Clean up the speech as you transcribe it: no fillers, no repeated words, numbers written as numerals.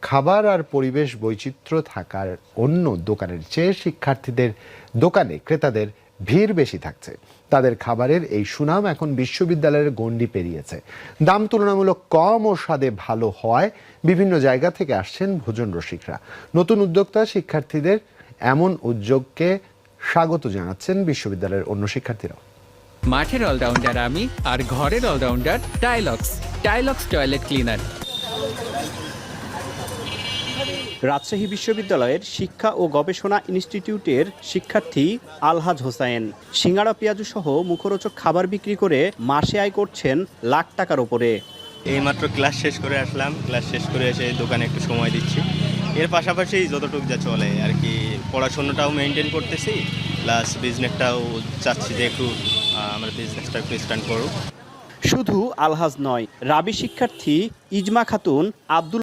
খাবার আর পরিবেশ বৈচিত্র্য থাকার অন্য দোকানের চেয়ে শিক্ষার্থীদের দোকানে ক্রেতাদের ভিড় বেশি থাকছে। তাদের খাবারের এই সুনাম এখন বিশ্ববিদ্যালয়ের গণ্ডি পেরিয়েছে। দাম তুলনামূলক কম ও স্বাদে ভালো হওয়ায় বিভিন্ন জায়গা থেকে আসছেন ভোজন রসিকরা। নতুন উদ্যোক্তা শিক্ষার্থীদের এমন উদ্যোগকে স্বাগত জানাচ্ছেন বিশ্ববিদ্যালয়ের অন্য শিক্ষার্থীরাও। মাঠের অলরাউন্ডার আমি, আর ঘরের allrounder Tylox toilet cleaner. Rajshahi বিশ্ববিদ্যালয়ের শিক্ষা ও গবেষণা ইনস্টিটিউটের শিক্ষার্থী আলহাজ হোসাইন সিঙ্গাড়া পেঁয়াজু সহ মুখরোচক খাবার বিক্রি করে মাসে আয় করছেন লাখ টাকার ওপরে। এইমাত্র ক্লাস শেষ করে আসলাম, ক্লাস শেষ করে এসে দোকানে একটু সময় দিচ্ছি। এর পাশাপাশি যতটুকু যা চলে আর কি, পড়াশোনাটাও মেনটেন করতেছি, প্লাস বিজনেসটাও চাচ্ছি যে একটু আমার বিজনেসটা একটু স্ট্যান্ড করুক। শুধু আলহাজ নয়, রাবি শিক্ষার্থী ইজমা খাতুন, আব্দুল